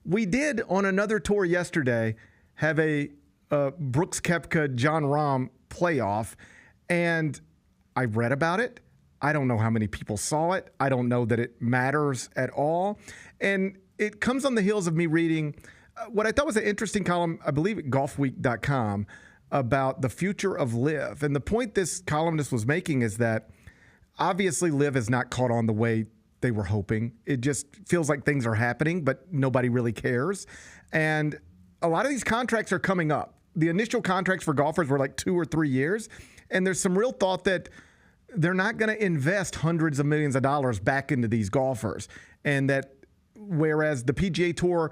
We did on another tour yesterday have a Brooks Koepka John Rahm playoff, and I read about it. I don't know how many people saw it. I don't know that it matters at all. And it comes on the heels of me reading what I thought was an interesting column, I believe at golfweek.com, about the future of LIV. And the point this columnist was making is that obviously LIV has not caught on the way they were hoping. It just feels like things are happening, but nobody really cares. And a lot of these contracts are coming up. The initial contracts for golfers were like 2 or 3 years. And there's some real thought that they're not going to invest hundreds of millions of dollars back into these golfers. And that whereas the PGA Tour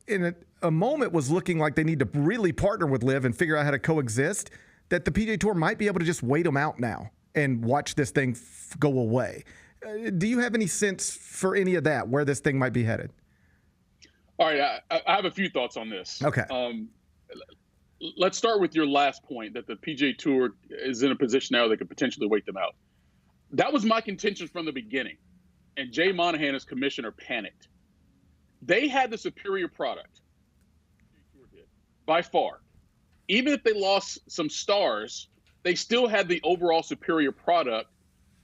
in a moment was looking like they need to really partner with LIV and figure out how to coexist, that the PGA Tour might be able to just wait them out now and watch this thing go away. Do you have any sense for any of that, where this thing might be headed? All right, I have a few thoughts on this. Okay. Let's start with your last point, that the PGA Tour is in a position now they could potentially wait them out. That was my contention from the beginning. And Jay Monahan, as commissioner, panicked. They had the superior product, by far. Even if they lost some stars, they still had the overall superior product,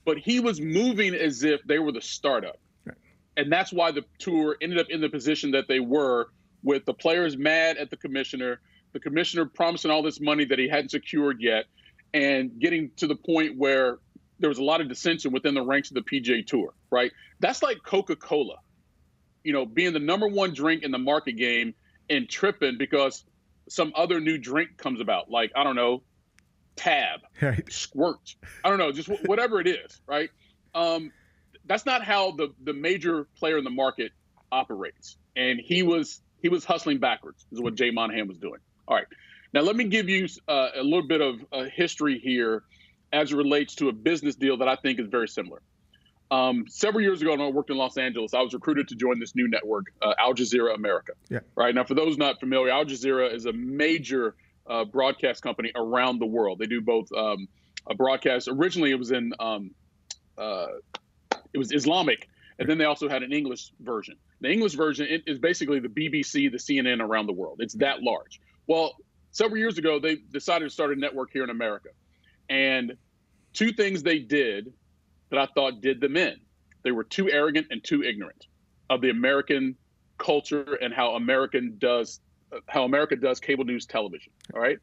but he was moving as if they were the startup. Right. And that's why the tour ended up in the position that they were, with the players mad at the commissioner promising all this money that he hadn't secured yet, and getting to the point where there was a lot of dissension within the ranks of the PGA Tour, right? That's like Coca-Cola, being the number one drink in the market game and tripping because some other new drink comes about, like, I don't know, Tab, right. Squirt, I don't know, just whatever it is, right? That's not how the major player in the market operates. And he was hustling backwards, is what Jay Monahan was doing. All right. Now, let me give you a little bit of history here as it relates to a business deal that I think is very similar. Several years ago, when I worked in Los Angeles, I was recruited to join this new network, Al Jazeera America. Yeah. Right. Now, for those not familiar, Al Jazeera is a major broadcast company around the world. They do both a broadcast. Originally, it was Islamic, and then they also had an English version. The English version is basically the BBC, the CNN around the world. It's that large. Well, several years ago, they decided to start a network here in America. And two things they did that I thought did them in. They were too arrogant and too ignorant of the American culture and how America does cable news television. All right.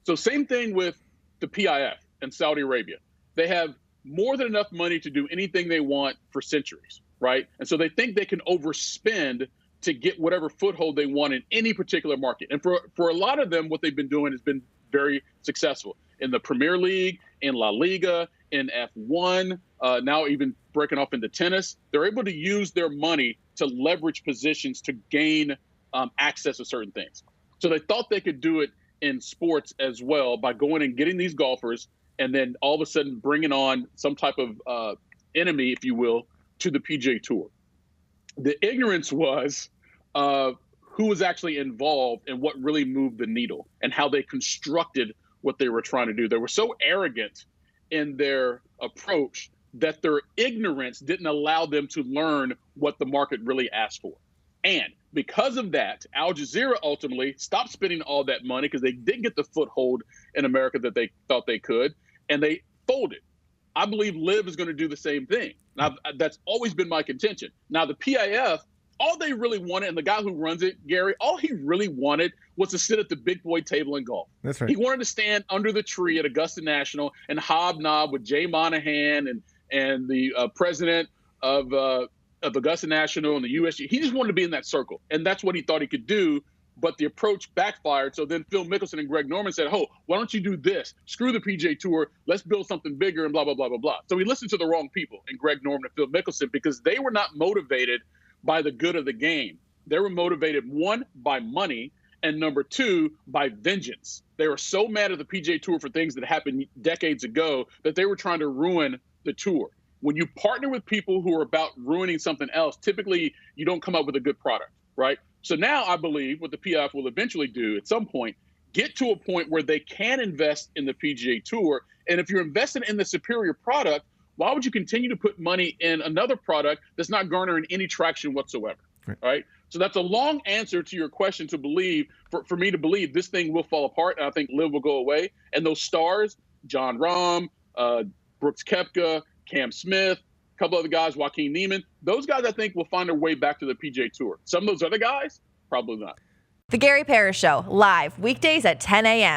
So same thing with the PIF and Saudi Arabia. They have more than enough money to do anything they want for centuries. Right. And so they think they can overspend to get whatever foothold they want in any particular market. And for a lot of them, what they've been doing has been very successful in the Premier League, in La Liga, in F1, now even breaking off into tennis. They're able to use their money to leverage positions to gain access to certain things. So they thought they could do it in sports as well by going and getting these golfers and then all of a sudden bringing on some type of enemy, if you will, to the PGA Tour. The ignorance was who was actually involved and what really moved the needle and how they constructed what they were trying to do. They were so arrogant in their approach that their ignorance didn't allow them to learn what the market really asked for. And because of that, Al Jazeera ultimately stopped spending all that money because they didn't get the foothold in America that they thought they could, and they folded. I believe LIV is going to do the same thing. Now, that's always been my contention. Now, the PIF, all they really wanted, and the guy who runs it, Gary, all he really wanted was to sit at the big boy table in golf. That's right. He wanted to stand under the tree at Augusta National and hobnob with Jay Monahan and the president of Augusta National and the USG. He just wanted to be in that circle, and that's what he thought he could do. But the approach backfired. So then Phil Mickelson and Greg Norman said, "Oh, why don't you do this? Screw the PGA Tour. Let's build something bigger," and blah, blah, blah, blah, blah. So we listened to the wrong people in Greg Norman and Phil Mickelson because they were not motivated by the good of the game. They were motivated, one, by money, and number two, by vengeance. They were so mad at the PGA Tour for things that happened decades ago that they were trying to ruin the tour. When you partner with people who are about ruining something else, typically you don't come up with a good product, right? So now I believe what the PIF will eventually do at some point, get to a point where they can invest in the PGA Tour. And if you're investing in the superior product, why would you continue to put money in another product that's not garnering any traction whatsoever? Right. So that's a long answer to your question to believe, for me to believe this thing will fall apart, and I think LIV will go away. And those stars, John Rahm, Brooks Koepka, Cam Smith, a couple other guys, Joaquin Neiman, those guys I think will find their way back to the PGA Tour. Some of those other guys, probably not. The Gary Parrish Show, live weekdays at 10 a.m.